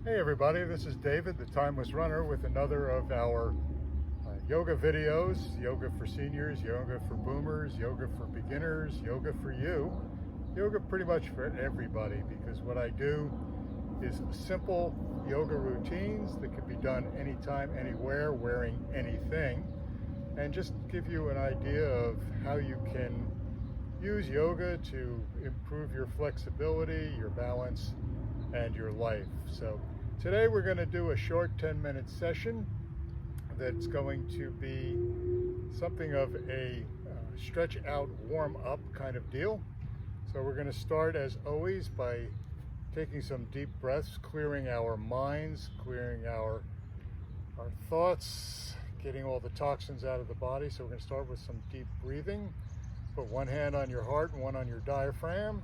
Hey everybody, this is David, the Timeless Runner, with another of our yoga videos. Yoga for seniors, yoga for boomers, yoga for beginners, yoga for you. Yoga pretty much for everybody, because what I do is simple yoga routines that can be done anytime, anywhere, wearing anything, and just give you an idea of how you can use yoga to improve your flexibility, your balance, and your life. So today we're going to do a short 10-minute session that's going to be something of a stretch out, warm up kind of deal. So we're going to start, as always, by taking some deep breaths, clearing our minds, clearing our thoughts, getting all the toxins out of the body. So we're going to start with some deep breathing. Put one hand on your heart and one on your diaphragm.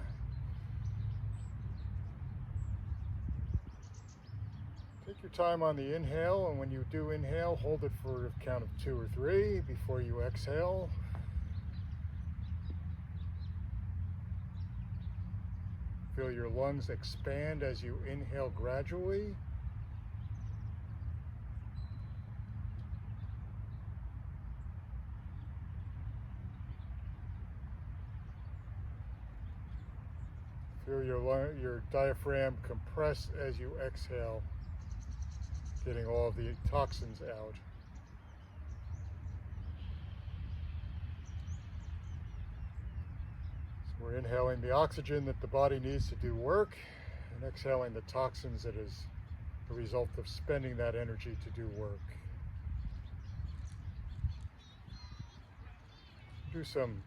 Take your time on the inhale, and when you do inhale, hold it for a count of 2 or 3 before you exhale. Feel your lungs expand as you inhale gradually. Feel your diaphragm compress as you exhale, getting all of the toxins out. So we're inhaling the oxygen that the body needs to do work, and exhaling the toxins that is the result of spending that energy to do work. Do some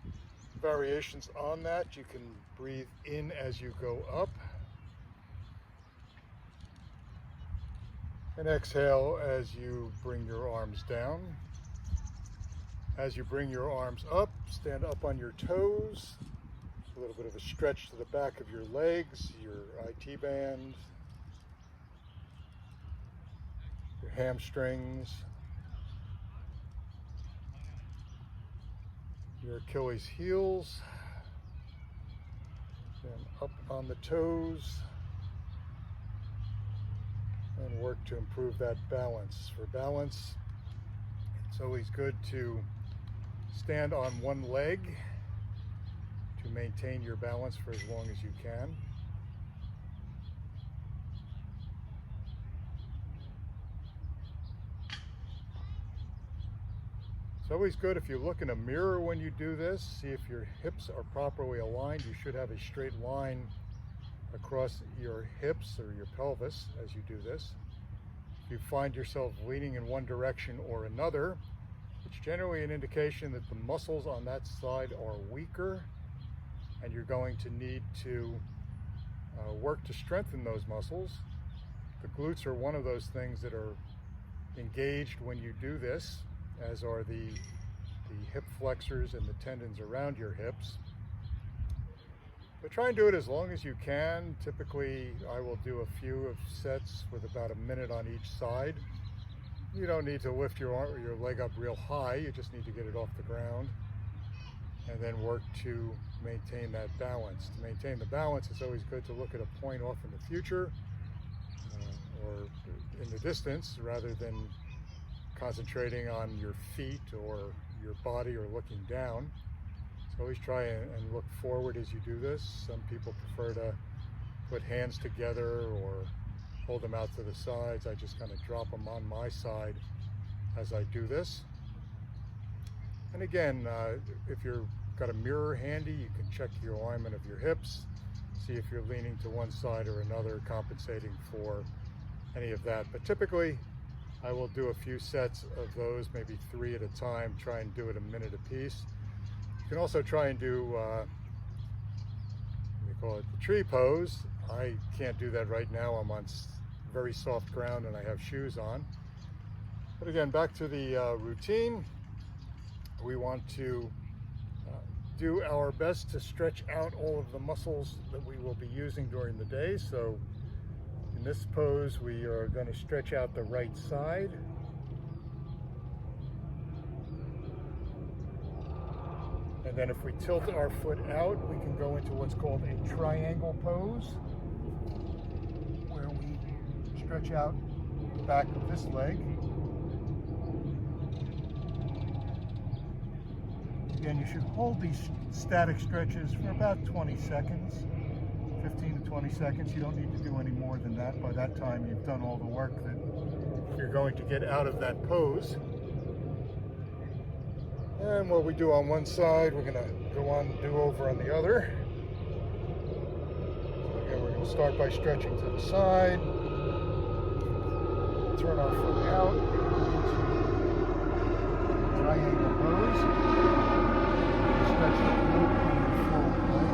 variations on that. You can breathe in as you go up, and exhale as you bring your arms down. As you bring your arms up, stand up on your toes. A little bit of a stretch to the back of your legs, your IT band, your hamstrings, your Achilles heels. Then up on the toes, and work to improve that balance. For balance, it's always good to stand on one leg to maintain your balance for as long as you can. It's always good if you look in a mirror when you do this, see if your hips are properly aligned. You should have a straight line across your hips or your pelvis as you do this. If you find yourself leaning in one direction or another, it's generally an indication that the muscles on that side are weaker, and you're going to need to work to strengthen those muscles. The glutes are one of those things that are engaged when you do this, as are the hip flexors and the tendons around your hips. But try and do it as long as you can. Typically, I will do a few of sets with about a minute on each side. You don't need to lift your leg up real high. You just need to get it off the ground, and then work to maintain that balance. To maintain the balance, it's always good to look at a point off in the future or in the distance, rather than concentrating on your feet or your body or looking down. So always try and look forward as you do this. Some people prefer to put hands together or hold them out to the sides. I just kind of drop them on my side as I do this. And again, if you've got a mirror handy, you can check your alignment of your hips, see if you're leaning to one side or another, compensating for any of that. But typically, I will do a few sets of those, maybe 3 at a time, try and do it a minute apiece. You can also try and do, we call it the tree pose. I can't do that right now. I'm on very soft ground and I have shoes on. But again, back to the routine. We want to do our best to stretch out all of the muscles that we will be using during the day. So in this pose, we are going to stretch out the right side. And then if we tilt our foot out, we can go into what's called a triangle pose, where we stretch out the back of this leg. Again, you should hold these static stretches for about 20 seconds, 15 to 20 seconds. You don't need to do any more than that. By that time, you've done all the work that you're going to get out of that pose. And what we do on one side, we're going to go on and do over on the other. So again, we're going to start by stretching to the side. Turn our foot out. Triangle pose. Stretch the glute on your forward leg.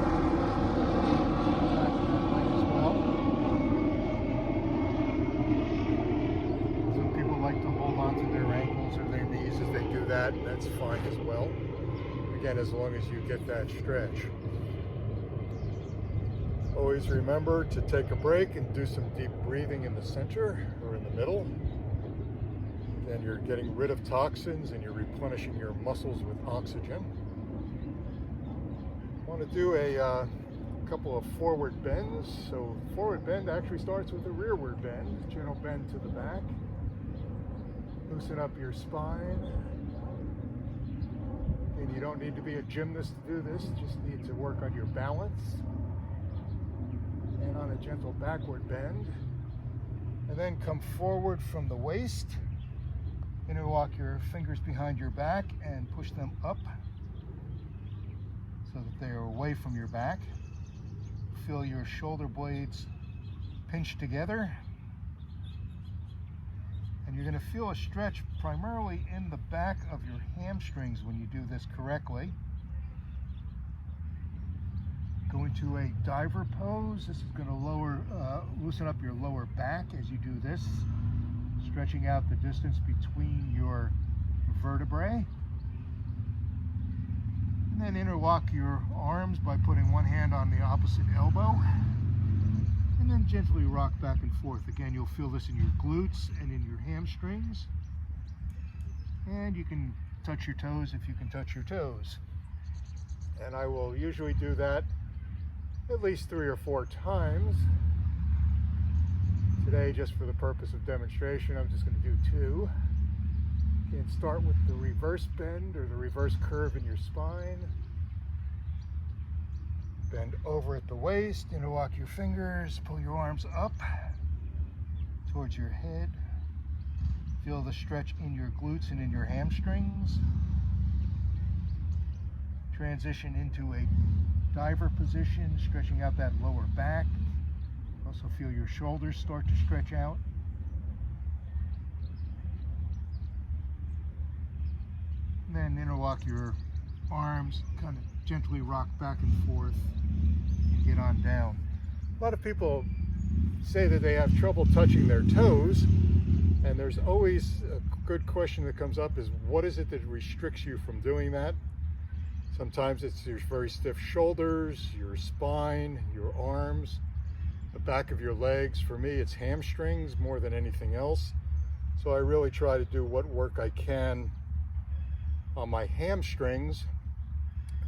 Back of that leg as well. Some people like to hold on to their ankles or their knees as they do that. That's fine as well. Again, as long as you get that stretch. Always remember to take a break and do some deep breathing in the center or in the middle. Then you're getting rid of toxins and you're replenishing your muscles with oxygen. I want to do a couple of forward bends. So forward bend actually starts with a rearward bend, gentle bend to the back. Loosen up your spine. And you don't need to be a gymnast to do this, you just need to work on your balance. And on a gentle backward bend. And then come forward from the waist. Interlock your fingers behind your back and push them up so that they are away from your back. Feel your shoulder blades pinch together. And you're going to feel a stretch primarily in the back of your hamstrings when you do this correctly. Go into a diver pose. This is going to loosen up your lower back as you do this, stretching out the distance between your vertebrae. And then interlock your arms by putting one hand on the opposite elbow. And then gently rock back and forth. Again, you'll feel this in your glutes and in your hamstrings. And you can touch your toes if you can touch your toes. And I will usually do that at least 3 or 4 times. Today, just for the purpose of demonstration, I'm just going to do 2. You can start with the reverse bend or the reverse curve in your spine. Bend over at the waist, interlock your fingers, pull your arms up towards your head. Feel the stretch in your glutes and in your hamstrings. Transition into a diver position, stretching out that lower back. Also feel your shoulders start to stretch out. And then interlock your arms, kind of gently rock back and forth, and get on down. A lot of people say that they have trouble touching their toes, and there's always a good question that comes up is, what is it that restricts you from doing that? Sometimes it's your very stiff shoulders, your spine, your arms, the back of your legs. For me, it's hamstrings more than anything else. So I really try to do what work I can on my hamstrings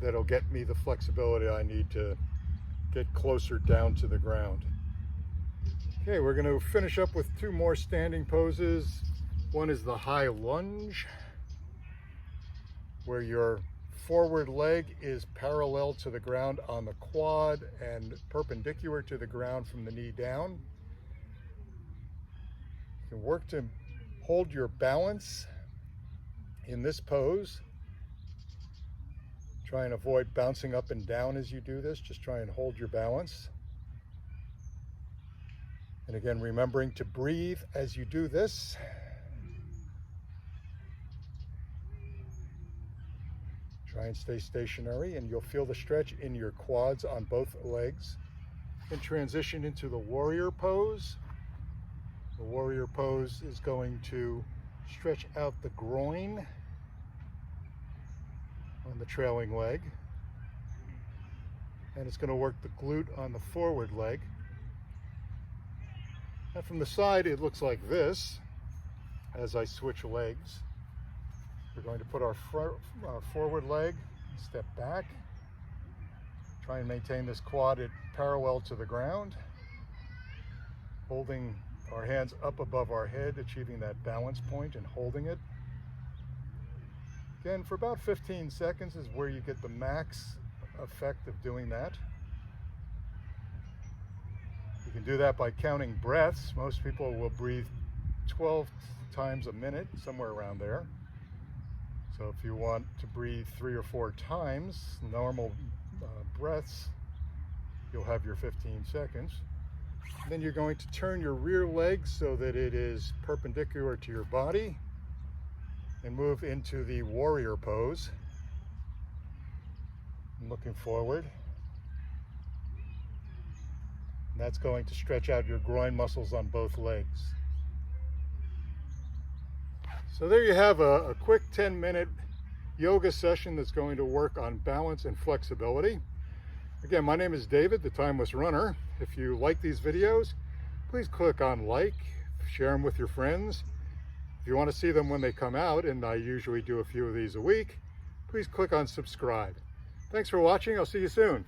that'll get me the flexibility I need to get closer down to the ground. Okay, we're going to finish up with 2 more standing poses. One is the high lunge, where your forward leg is parallel to the ground on the quad and perpendicular to the ground from the knee down. You can work to hold your balance in this pose. Try and avoid bouncing up and down as you do this. Just try and hold your balance. And again, remembering to breathe as you do this. Try and stay stationary, and you'll feel the stretch in your quads on both legs. Then transition into the warrior pose. The warrior pose is going to stretch out the groin on the trailing leg, and it's going to work the glute on the forward leg. And from the side, it looks like this as I switch legs. We're going to put our forward leg, step back, try and maintain this quad at parallel to the ground, holding our hands up above our head, achieving that balance point and holding it. Again, for about 15 seconds is where you get the max effect of doing that. You can do that by counting breaths. Most people will breathe 12 times a minute, somewhere around there. So if you want to breathe 3 or 4 times, normal breaths, you'll have your 15 seconds. Then you're going to turn your rear leg so that it is perpendicular to your body and move into the warrior pose. I'm looking forward. And that's going to stretch out your groin muscles on both legs. So there you have a quick 10-minute yoga session that's going to work on balance and flexibility. Again, my name is David, the Timeless Runner. If you like these videos, please click on like, share them with your friends. If you want to see them when they come out, and I usually do a few of these a week, please click on subscribe. Thanks for watching. I'll see you soon.